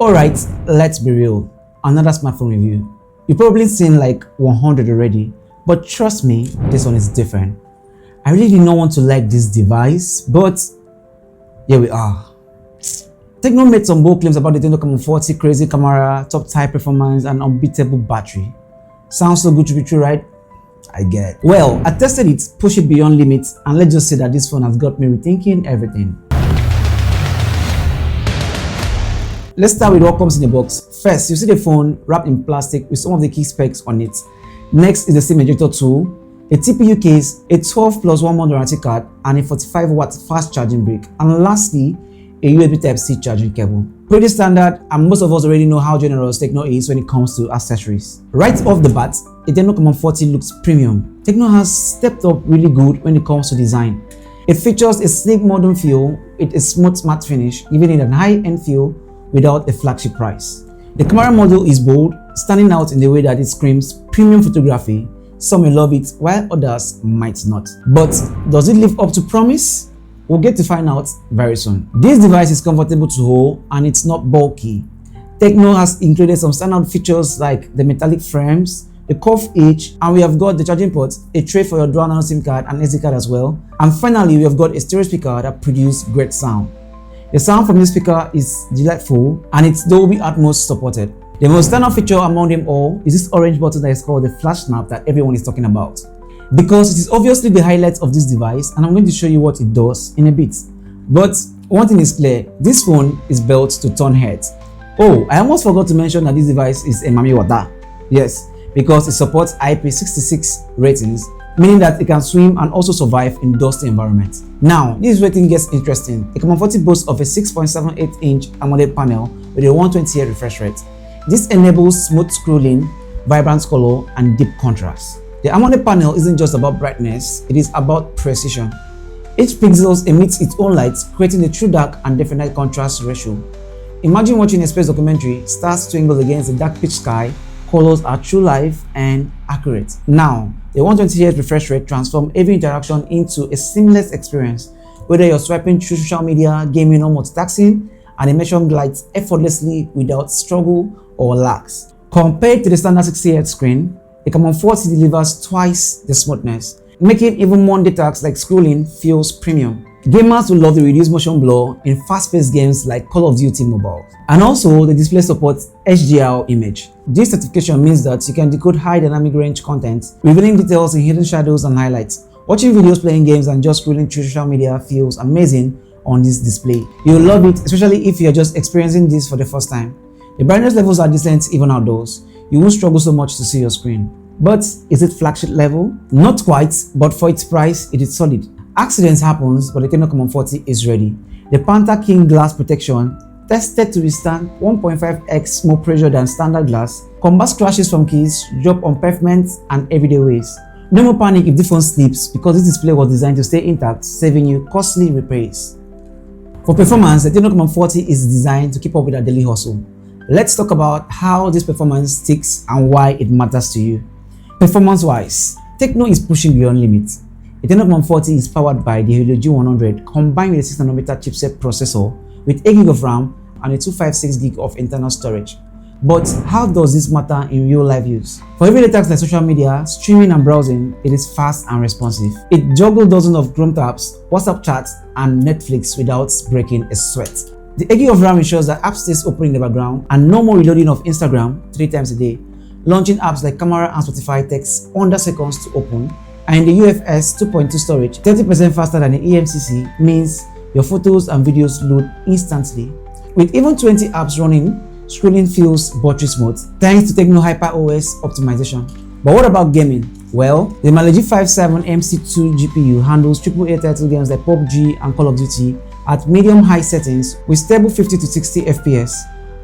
Alright, let's be real. Another smartphone review. You've probably seen like 100 already, but trust me, this one is different. I really did not want to like this device, but here we are. Tecno made some bold claims about the Tecno Camon 40, crazy camera, top tier performance, and unbeatable battery. Sounds so good to be true, right? I get. Well, I tested it, pushed it beyond limits, and let's just say that this phone has got me rethinking everything. Let's start with what comes in the box. First, you see the phone wrapped in plastic with some of the key specs on it. Next is the SIM ejector tool, a TPU case, a 12 plus 1 month warranty card, and a 45-watt fast charging brick. And lastly, a USB Type-C charging cable. Pretty standard, and most of us already know how generous Tecno is when it comes to accessories. Right off the bat, the Tecno Camon 40 looks premium. Tecno has stepped up really good when it comes to design. It features a sleek modern feel with a smooth matte finish, giving it a high-end feel without a flagship price. The camera module is bold, standing out in the way that it screams premium photography. Some may love it, while others might not. But does it live up to promise? We'll get to find out very soon. This device is comfortable to hold and it's not bulky. Tecno has included some standout features like the metallic frames, the curved edge, and we have got the charging port, a tray for your dual nano SIM card and SD card as well. And finally, we have got a stereo speaker that produces great sound. The sound from this speaker is delightful and it's Dolby Atmos supported. The most standout feature among them all is this orange button that is called the flash snap that everyone is talking about. Because it is obviously the highlight of this device and I'm going to show you what it does in a bit. But one thing is clear, this phone is built to turn heads. Oh, I almost forgot to mention that this device is a Mami Water. Yes, because it supports IP66 ratings, meaning that it can swim and also survive in dusty environments. Now, this rating gets interesting. The Camon 40 boasts of a 6.78-inch AMOLED panel with a 120Hz refresh rate. This enables smooth scrolling, vibrant color, and deep contrast. The AMOLED panel isn't just about brightness, it is about precision. Each pixel emits its own light, creating a true dark and definite contrast ratio. Imagine watching a space documentary, stars twinkle against a dark pitch sky, colors are true life and accurate. Now, the 120Hz refresh rate transforms every interaction into a seamless experience, whether you're swiping through social media, gaming, or multitasking. Animation glides effortlessly without struggle or lags. Compared to the standard 60Hz screen, the Camon 40 delivers twice the smoothness, making even mundane tasks like scrolling feels premium. Gamers will love the reduced motion blur in fast-paced games like Call of Duty Mobile. And also, the display supports HDR image. This certification means that you can decode high dynamic range content, revealing details in hidden shadows and highlights. Watching videos, playing games, and just scrolling through social media feels amazing on this display. You'll love it, especially if you're just experiencing this for the first time. The brightness levels are decent even outdoors. You won't struggle so much to see your screen. But is it flagship level? Not quite, but for its price, it is solid. Accidents happens, but the Tecno Camon 40 is ready. The Panther King glass protection, tested to withstand 1.5x more pressure than standard glass, combats crashes from keys, drop on pavements, and everyday ways. No more panic if the phone slips, because this display was designed to stay intact, saving you costly repairs. For performance, the Tecno Camon 40 is designed to keep up with our daily hustle. Let's talk about how this performance sticks and why it matters to you. Performance-wise, Tecno is pushing beyond limits. The Tecno Camon 40 is powered by the Helio G100 combined with a 6nm chipset processor with 8GB of RAM and a 256GB of internal storage. But how does this matter in real-life use? For everyday tasks like social media, streaming and browsing, it is fast and responsive. It juggles dozens of Chrome tabs, WhatsApp chats, and Netflix without breaking a sweat. The 8GB of RAM ensures that apps stays open in the background and no more reloading of Instagram 3 times a day. Launching apps like Camera and Spotify takes under seconds to open, and the UFS 2.2 storage, 30% faster than the eMCC, means your photos and videos load instantly. With even 20 apps running, scrolling feels buttery smooth thanks to Tecno HyperOS optimization. But what about gaming? Well, the Mali G57 MC2 GPU handles AAA title games like PUBG and Call of Duty at medium-high settings with stable 50 to 60 FPS.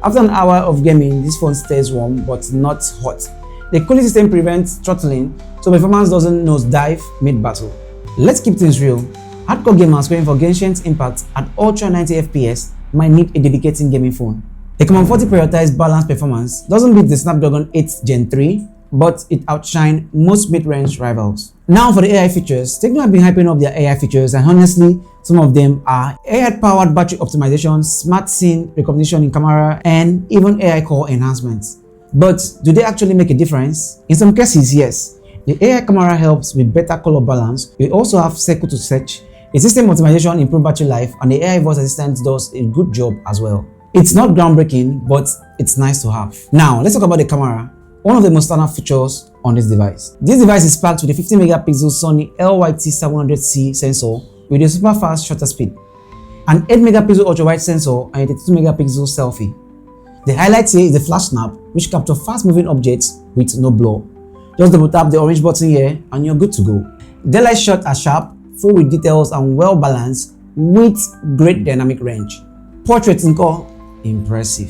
After an hour of gaming, this phone stays warm but not hot. The cooling system prevents throttling, so performance doesn't nosedive mid-battle. Let's keep things real. Hardcore gamers going for Genshin's Impact at Ultra 90 FPS might need a dedicated gaming phone. The Camon 40 prioritized balanced performance, doesn't beat the Snapdragon 8 Gen 3, but it outshined most mid-range rivals. Now for the AI features, Tecno have been hyping up their AI features, and honestly, some of them are AI-powered battery optimization, smart scene recognition in camera, and even AI core enhancements. But do they actually make a difference? In some cases, yes. The AI camera helps with better color balance. We also have circle to search. The system optimization improves battery life, and the AI voice assistant does a good job as well. It's not groundbreaking, but it's nice to have. Now, let's talk about the camera. One of the most standard features on this device. This device is packed with a 50 megapixel Sony LYT700C sensor with a super fast shutter speed, an 8 megapixel ultra wide sensor, and a 32 megapixel selfie. The highlight here is the flash snap, which captures fast moving objects with no blur. Just double tap the orange button here and you're good to go. Daylight shots are sharp, full with details, and well balanced with great dynamic range. Portrait impressive.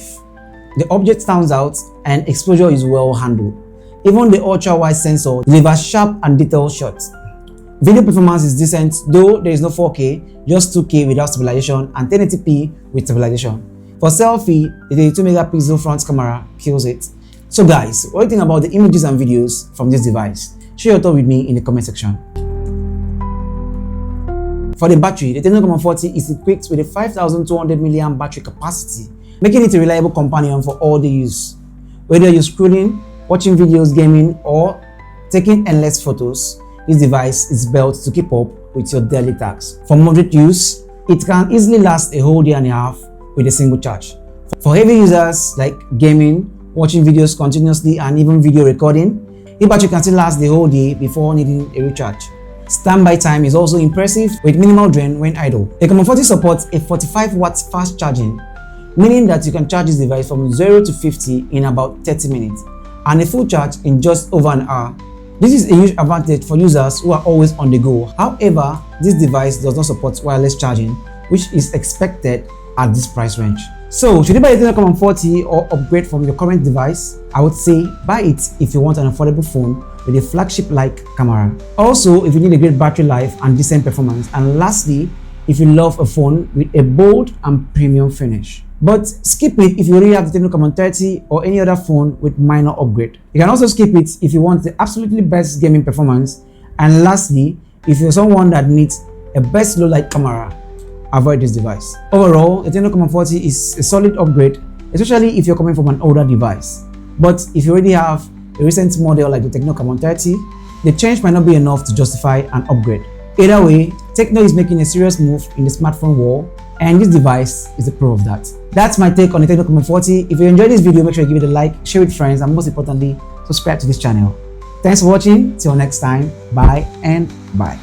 The object stands out and exposure is well handled. Even the ultra wide sensor delivers sharp and detailed shots. Video performance is decent, though there is no 4K, just 2K without stabilization and 1080p with stabilization. For selfie, the 32 megapixel front camera kills it. So guys, what do you think about the images and videos from this device? Share your thoughts with me in the comment section. For the battery, the Tecno Camon 40 is equipped with a 5200 mAh battery capacity, making it a reliable companion for all day use. Whether you're scrolling, watching videos, gaming, or taking endless photos, this device is built to keep up with your daily tasks. For moderate use, it can easily last a whole day and a half with a single charge. For heavy users like gaming, watching videos continuously, and even video recording, the battery can still last the whole day before needing a recharge. Standby time is also impressive with minimal drain when idle. The Camon 40 supports a 45 watts fast charging, meaning that you can charge this device from 0 to 50 in about 30 minutes and a full charge in just over an hour. This is a huge advantage for users who are always on the go. However, this device does not support wireless charging, which is expected at this price range. So, should you buy a Tecno Camon 40 or upgrade from your current device? I would say buy it if you want an affordable phone with a flagship-like camera. Also, if you need a great battery life and decent performance. And lastly, if you love a phone with a bold and premium finish. But skip it if you already have the Tecno Camon 30 or any other phone with minor upgrade. You can also skip it if you want the absolutely best gaming performance. And lastly, if you're someone that needs a best low light camera, avoid this device. Overall, the Tecno Camon 40 is a solid upgrade, especially if you're coming from an older device. But if you already have a recent model like the Tecno Camon 30, the change might not be enough to justify an upgrade. Either way, Tecno is making a serious move in the smartphone war, and this device is a pro of that. That's my take on the Tecno Camon 40. If you enjoyed this video, make sure you give it a like, share with friends, and most importantly, subscribe to this channel. Thanks for watching. Till next time, bye and bye.